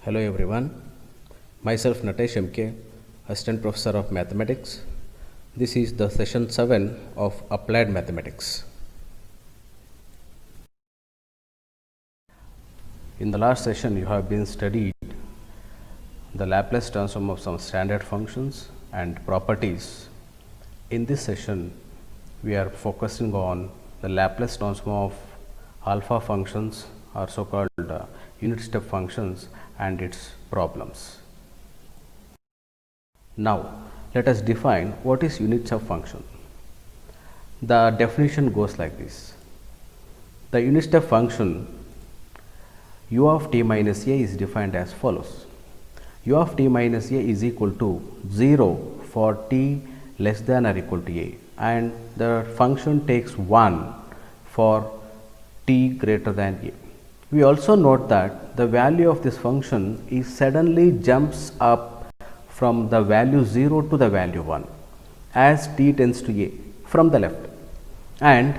Hello everyone, myself Natesh MK, Assistant Professor of Mathematics. This is the session 7 of Applied Mathematics. In the last session you have been studied the Laplace transform of some standard functions and properties. In this session we are focusing on the Laplace transform of alpha functions or so called unit step functions and its problems. Now let us define what is unit step function. The definition goes like this. The unit step function u of t minus a is defined as follows. U of t minus a is equal to 0 for t less than or equal to a, and the function takes 1 for t greater than a. We also note that the value of this function is suddenly jumps up from the value 0 to the value 1 as t tends to a from the left, and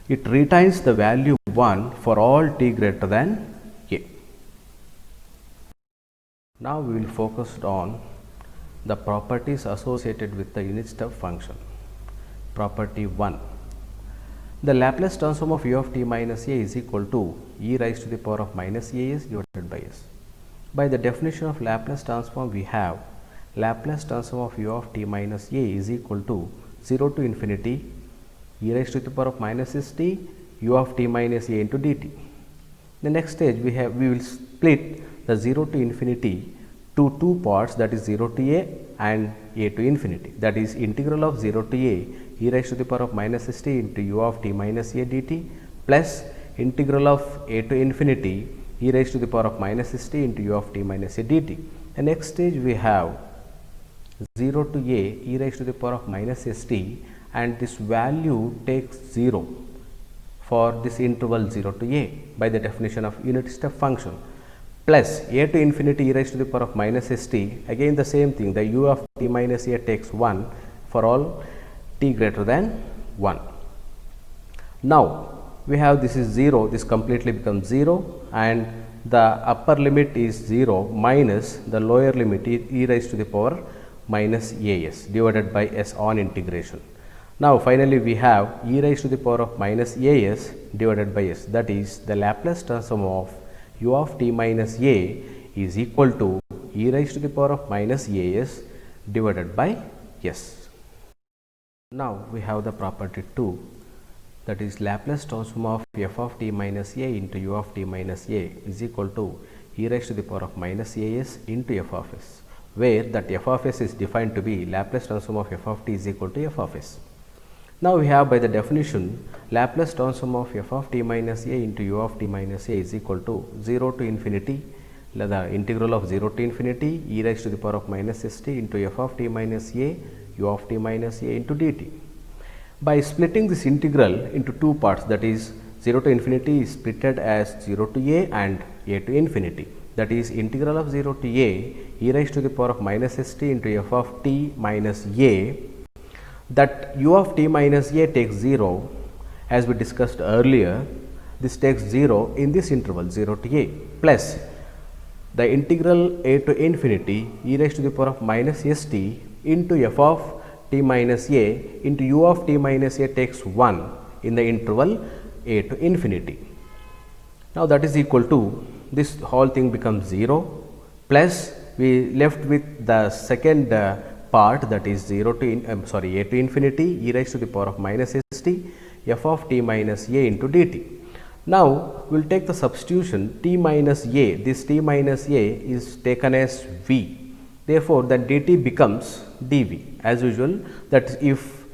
it retains the value 1 for all t greater than a. Now we will focus on the properties associated with the unit step function. Property 1. The Laplace transform of u of t minus a is equal to e raised to the power of minus as divided by s. By the definition of Laplace transform, we have Laplace transform of u of t minus a is equal to 0 to infinity e raised to the power of minus st u of t minus a into dt. The next stage we will split the 0 to infinity to two parts, that is 0 to a and a to infinity, that is integral of 0 to a e raised to the power of minus st into u of t minus a dt plus integral of a to infinity e raised to the power of minus st into u of t minus a dt. The next stage we have 0 to a e raised to the power of minus st, and this value takes 0 for this interval 0 to a by the definition of unit step function, plus a to infinity e raised to the power of minus st, again the same thing, the u of t minus a takes 1 for all t greater than 1. Now we have this is 0, this completely becomes 0, and the upper limit is 0 minus the lower limit e raised to the power minus as divided by s on integration. Now finally we have e raised to the power of minus as divided by s, that is the Laplace transform of u of t minus a is equal to e raised to the power of minus as divided by s. Now we have the property 2, that is Laplace transform of f of t minus a into u of t minus a is equal to e raised to the power of minus as into f of s, where that f of s is defined to be Laplace transform of f of t is equal to f of s. Now we have by the definition Laplace transform of f of t minus a into u of t minus a is equal to 0 to infinity the integral of 0 to infinity e raised to the power of minus st into f of t minus a u of t minus a into dt. By splitting this integral into two parts, that is 0 to infinity is splitted as 0 to a and a to infinity, that is integral of 0 to a e raised to the power of minus st into f of t minus a, that u of t minus a takes 0 as we discussed earlier, this takes 0 in this interval 0 to a, plus the integral a to infinity e raised to the power of minus st into f of t minus a into u of t minus a takes 1 in the interval a to infinity. Now that is equal to, this whole thing becomes 0, plus we left with the second part, that is 0 to a to infinity e raised to the power of minus st f of t minus a into dt. Now we will take the substitution t minus a, this t minus a is taken as v, therefore the dt becomes dv as usual, that if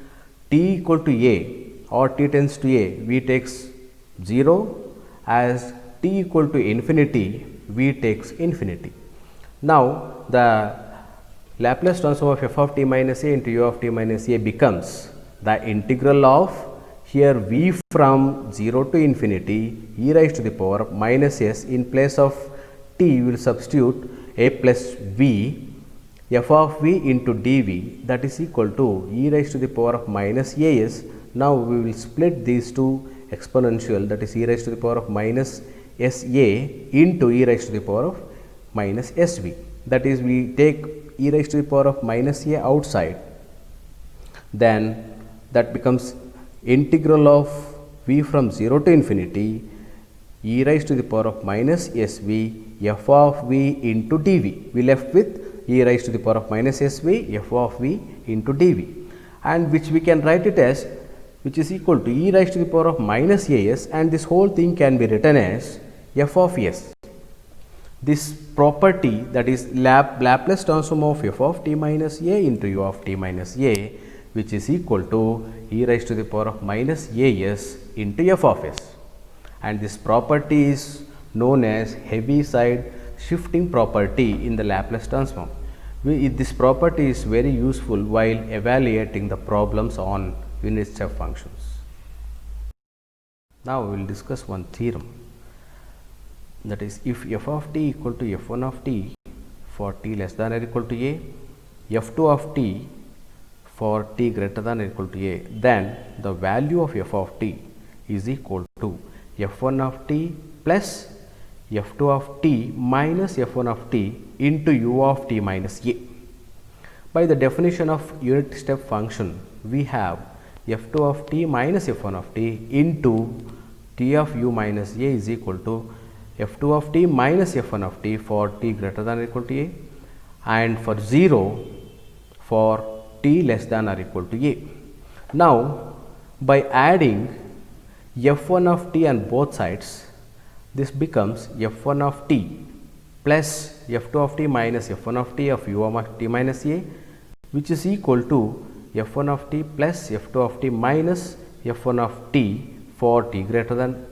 t equal to a or t tends to a, v takes 0, as t equal to infinity, v takes infinity. Now the Laplace transform of f of t minus a into u of t minus a becomes the integral of, here v from 0 to infinity e raised to the power minus s, in place of t we will substitute a plus v, f of v into dv, that is equal to e raised to the power of minus as. Now we will split these two exponential, that is e raised to the power of minus sa into e raised to the power of minus SV. That is, we take e raised to the power of minus a outside, then that becomes integral of v from 0 to infinity e raised to the power of minus SV f of v into dv. We left with e raised to the power of minus SV f of v into dv, and which we can write it as, which is equal to e raised to the power of minus as, and this whole thing can be written as f of s. This property, that is Laplace transform of f of t minus a into u of t minus a, which is equal to e raised to the power of minus as into f of s, and this property is known as Heaviside shifting property in the Laplace transform. This property is very useful while evaluating the problems on unit step functions. Now we will discuss one theorem, that is, if f of t equal to f1 of t for t less than or equal to a, f2 of t for t greater than or equal to a, then the value of f of t is equal to f1 of t plus f2 of t minus f1 of t into u of t minus a. By the definition of unit step function, we have f2 of t minus f1 of t into t of u minus a is equal to f2 of t minus f1 of t for t greater than or equal to a, and for 0 for t less than or equal to a. Now, by adding f1 of t on both sides, this becomes f1 of t plus f2 of t minus f1 of t of u of t minus a, which is equal to f1 of t plus f2 of t minus f1 of t for t greater than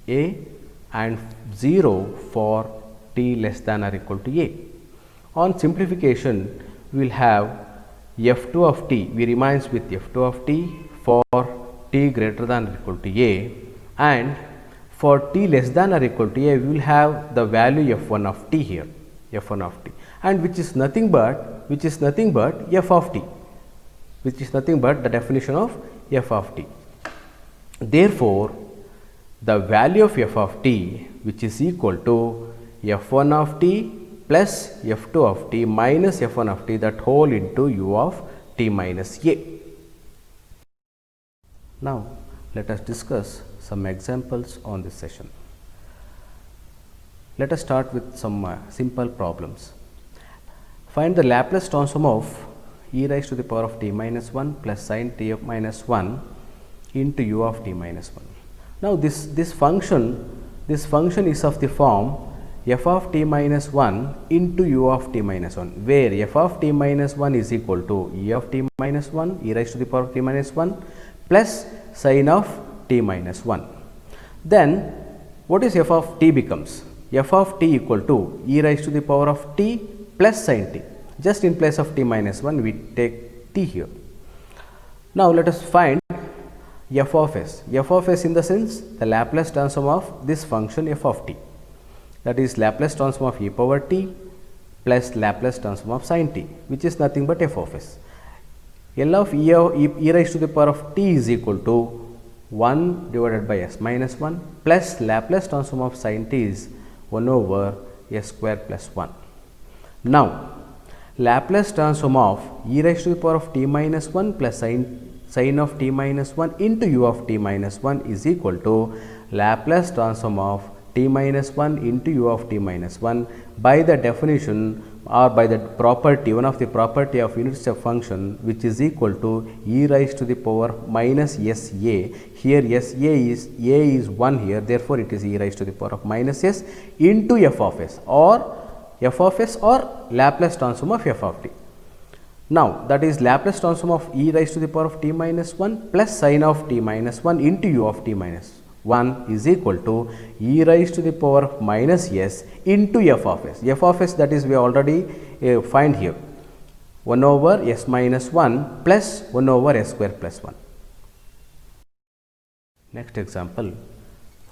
a and 0 for t less than or equal to a. On simplification, we will have f2 of t, we remains with f2 of t for t greater than or equal to a, and for t less than or equal to a, we will have the value f1 of t here, f1 of t, and which is nothing but f of t, which is nothing but the definition of f of t. Therefore, the value of f of t, which is equal to f1 of t plus f2 of t minus f1 of t, that whole into u of t minus a. Now, let us discuss some examples on this session. Let us start with some simple problems. Find the Laplace transform of e raised to the power of t minus 1 plus sin t of minus 1 into u of t minus 1. Now, this function is of the form f of t minus 1 into u of t minus 1, where f of t minus 1 is equal to e of t minus 1, e raised to the power of t minus 1 plus sin of t minus 1. Then what is f of t becomes? F of t equal to e raised to the power of t plus sin t. Just in place of t minus 1, we take t here. Now, let us find f of s. F of s in the sense the Laplace transform of this function f of t, that is Laplace transform of e power t plus Laplace transform of sin t, which is nothing but f of s. L of e raised to the power of t is equal to 1 divided by s minus 1 plus Laplace transform of sin t is 1 over s square plus 1. Now, Laplace transform of e raised to the power of t minus 1 plus sin of t minus 1 into u of t minus 1 is equal to Laplace transform of t minus 1 into u of t minus 1 by the definition or by the property, one of the property of unit step function, which is equal to e raised to the power minus s a. Here s a is 1 here, therefore it is e raised to the power of minus s into f of s or Laplace transform of f of t. Now, that is Laplace transform of e raised to the power of t minus 1 plus sin of t minus 1 into u of t minus 1 is equal to e raised to the power of minus s into f of s. F of s, that is we already find here, 1 over s minus 1 plus 1 over s square plus 1. Next example,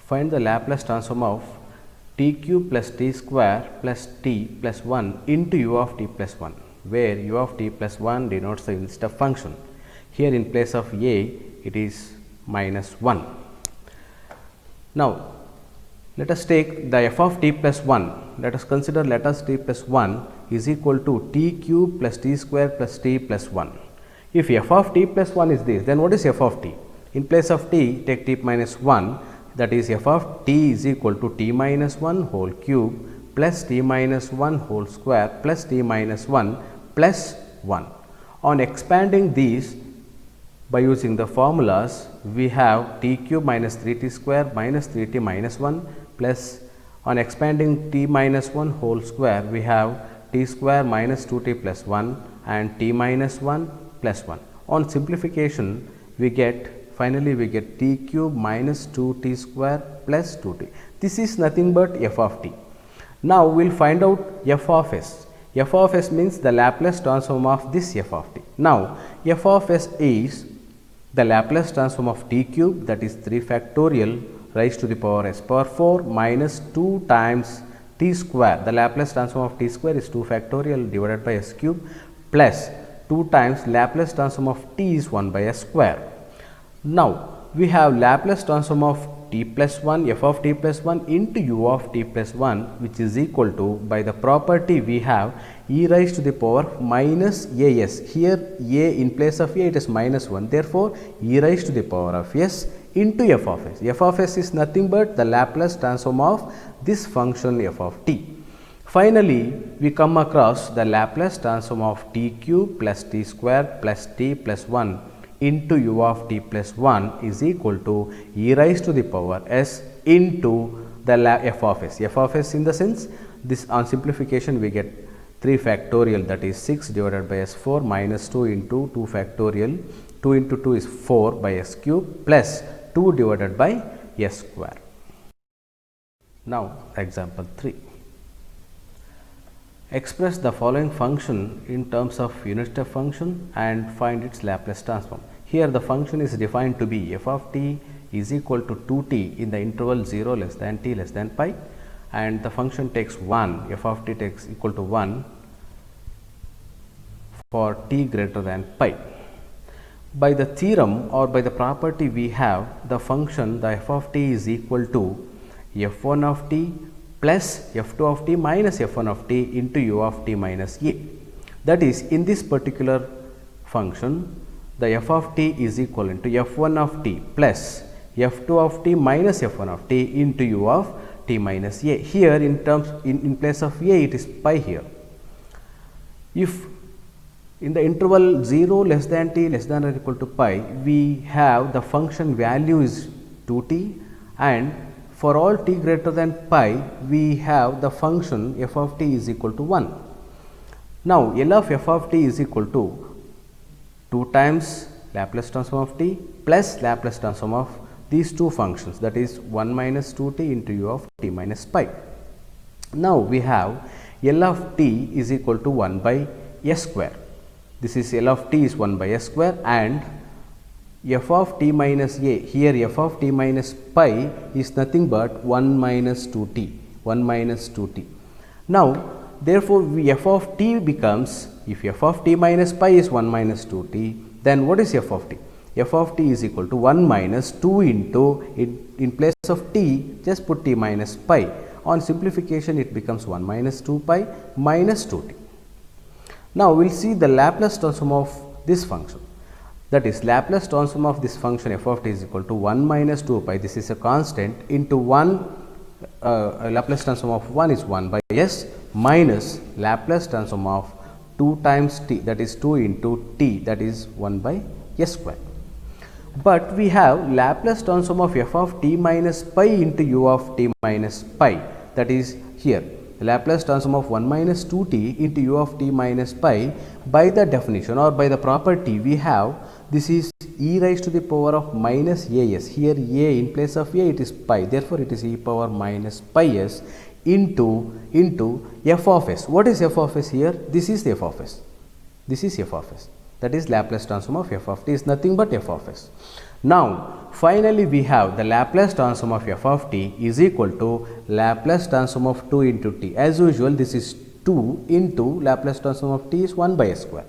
find the Laplace transform of t cube plus t square plus t plus 1 into u of t plus 1, where u of t plus 1 denotes the unit step function. Here in place of a, it is minus 1. Now, let us take the f of t plus 1, let us consider let us t plus 1 is equal to t cube plus t square plus t plus 1. If f of t plus 1 is this, then what is f of t? In place of t, take t minus 1, that is f of t is equal to t minus 1 whole cube plus t minus 1 whole square plus t minus 1 plus 1. On expanding these by using the formulas, we have t cube minus 3t square minus 3t minus 1 plus on expanding t minus 1 whole square, we have t square minus 2t plus 1 and t minus 1 plus 1. On simplification, we get finally we get t cube minus 2t square plus 2t. This is nothing but f of t. Now, we will find out f of s. F of s means the Laplace transform of this f of t. Now, f of s is the Laplace transform of t cube, that is 3 factorial raised to the power s power 4 minus 2 times t square. The Laplace transform of t square is 2 factorial divided by s cube plus 2 times Laplace transform of t is 1 by s square. Now, we have Laplace transform of t plus 1 f of t plus 1 into u of t plus 1, which is equal to, by the property we have, e raised to the power minus a s. Here a in place of a it is minus 1. Therefore, e raised to the power of s into f of s. F of s is nothing but the Laplace transform of this function f of t. Finally, we come across the Laplace transform of t cube plus t square plus t plus 1 into u of t plus 1 is equal to e raised to the power s into the f of s. F of s in the sense, this on simplification we get 3 factorial, that is 6 divided by s 4 minus 2 into 2 factorial, 2 into 2 is 4 by s cube plus 2 divided by s square. Now, example 3. Express the following function in terms of unit step function and find its Laplace transform. Here the function is defined to be f of t is equal to 2t in the interval 0 less than t less than pi, and the function takes 1, f of t takes equal to 1 for t greater than pi. By the theorem or by the property we have, the function the f of t is equal to f1 of t plus f2 of t minus f1 of t into u of t minus a. That is, in this particular function, the f of t is equal to f1 of t plus f2 of t minus f1 of t into u of t minus a. Here in place of a it is pi here. If in the interval 0 less than t less than or equal to pi, we have the function value is 2t, and for all t greater than pi, we have the function f of t is equal to 1. Now, L of f of t is equal to 2 times Laplace transform of t plus Laplace transform of these two functions, that is 1 minus 2t into u of t minus pi. Now, we have L of t is equal to 1 by s square. This is L of t is 1 by s square, and f of t minus a, here f of t minus pi is nothing but 1 minus 2t, 1 minus 2t. Now, therefore, f of t becomes, if f of t minus pi is 1 minus 2t, then what is f of t? F of t is equal to 1 minus 2 into, in place of t, just put t minus pi. On simplification, it becomes 1 minus 2 pi minus 2t. Now, we will see the Laplace transform of this function. That is, Laplace transform of this function f of t is equal to 1 minus 2 pi, this is a constant, into 1, Laplace transform of 1 is 1 by s minus Laplace transform of 2 times t, that is 2 into t, that is 1 by s square. But we have Laplace transform of f of t minus pi into u of t minus pi, that is here the Laplace transform of 1 minus 2t into u of t minus pi. By the definition or by the property we have, this is e raised to the power of minus as. Here a in place of a it is pi, therefore it is e power minus pi s into f of s. What is f of s here? This is f of s. This is f of s. That is Laplace transform of f of t is nothing but f of s. Now, finally, we have the Laplace transform of f of t is equal to Laplace transform of 2 into t. As usual, this is 2 into Laplace transform of t is 1 by s square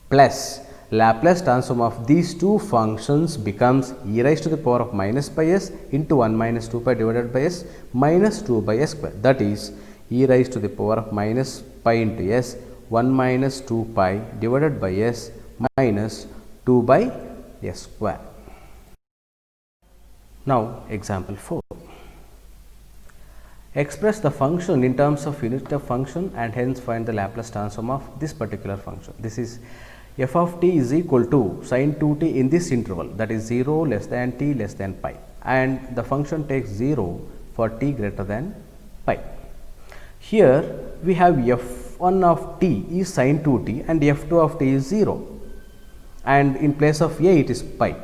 plus Laplace transform of these two functions becomes e raised to the power of minus pi s into 1 minus 2 pi divided by s minus 2 by s square. That is, e raised to the power of minus pi into s 1 minus 2 pi divided by s minus 2 by s square. Now example 4. Express the function in terms of unit step function and hence find the Laplace transform of this particular function. This is f of t is equal to sin 2t in this interval, that is 0 less than t less than pi, and the function takes 0 for t greater than pi. Here we have f1 of t is sin 2t and f2 of t is 0, and in place of a it is pi.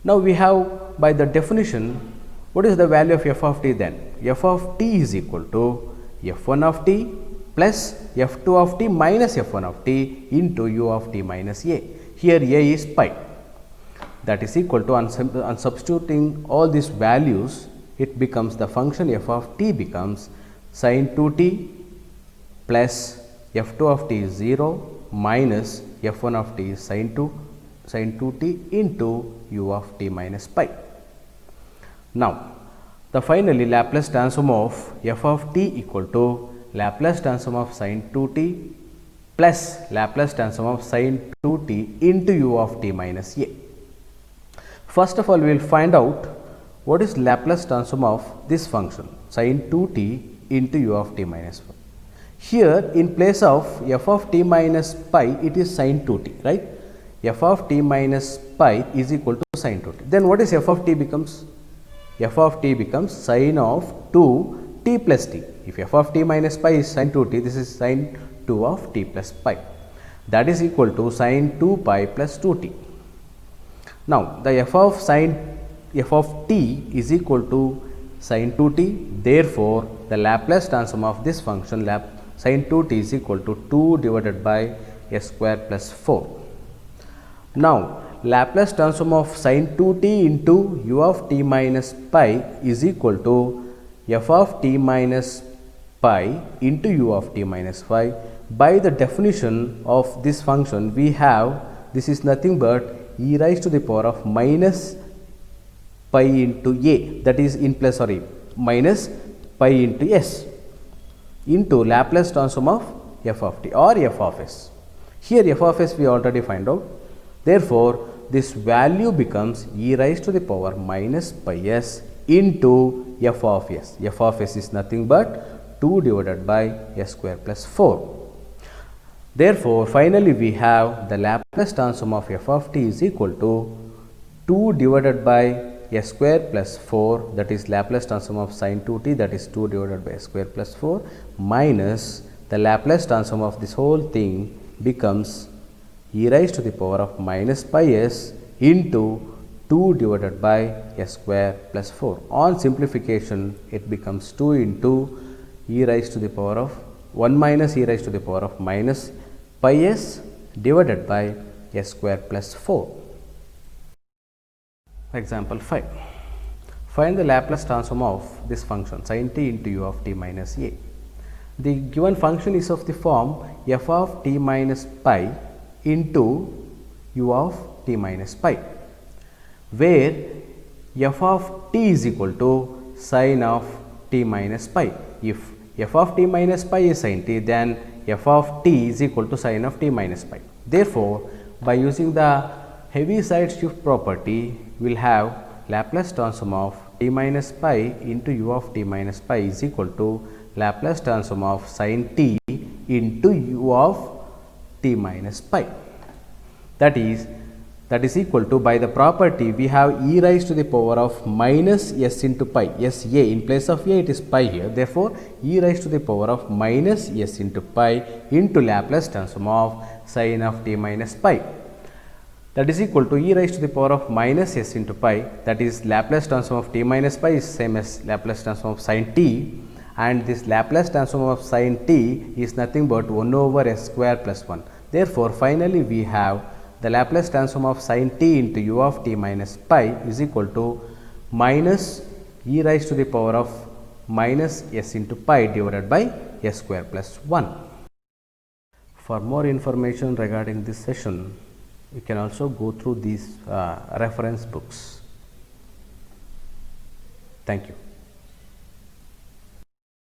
Now we have, by the definition, what is the value of f of t then? F of t is equal to f1 of t plus f2 of t minus f1 of t into u of t minus a. Here a is pi. That is equal to, on substituting all these values, it becomes the function f of t becomes sin 2t plus f2 of t is 0 minus f1 of t is sin 2t into u of t minus pi. Now the finally Laplace transform of f of t equal to Laplace transform of sin 2t plus Laplace transform of sin 2t into u of t minus a. First of all, we will find out what is Laplace transform of this function sin 2t into u of t minus 1. Here in place of f of t minus pi, it is sin 2t, right? F of t minus pi is equal to sin 2t. Then what is f of t becomes? F of t becomes sin of 2t plus t. If f of t minus pi is sin 2t, this is sin 2 of t plus pi. That is equal to sin 2 pi plus 2t. Now the f of t is equal to sin 2t. Therefore the Laplace transform of this function sin 2t is equal to 2 divided by s square plus 4. Now Laplace transform of sin 2t into u of t minus pi is equal to f of t minus pi into u of t minus 5. By the definition of this function, we have, this is nothing but e raised to the power of minus pi into a, that is in place, sorry, minus pi into s into Laplace transform of f of t or f of s. Here f of s we already find out. Therefore this value becomes e raised to the power minus pi s into f of s. F of s is nothing but 2 divided by s square plus 4. Therefore finally we have the Laplace transform of f of t is equal to 2 divided by s square plus 4, that is Laplace transform of sin 2t, that is 2 divided by s square plus 4, minus the Laplace transform of this whole thing becomes e raised to the power of minus pi s into 2 divided by s square plus 4. On simplification, it becomes 2 into e raised to the power of 1 minus e raised to the power of minus pi s divided by s square plus 4. Example 5. Find the Laplace transform of this function sin t into u of t minus a. The given function is of the form f of t minus pi into u of t minus pi, where f of t is equal to sin of t minus pi. If f of t minus pi is sin t, then f of t is equal to sin of t minus pi. Therefore by using the Heaviside shift property, we will have Laplace transform of t minus pi into u of t minus pi is equal to Laplace transform of sin t into u of t minus pi. That is equal to, by the property we have e raised to the power of minus s into pi, s a, in place of a it is pi here. Therefore e raised to the power of minus s into pi into Laplace transform of sin of t minus pi. That is equal to e raised to the power of minus s into pi, that is Laplace transform of t minus pi is same as Laplace transform of sin t, and this Laplace transform of sin t is nothing but 1 over s square plus 1. Therefore finally we have the Laplace transform of sin t into u of t minus pi is equal to minus e raised to the power of minus s into pi divided by s square plus 1. For more information regarding this session, you can also go through these reference books. Thank you.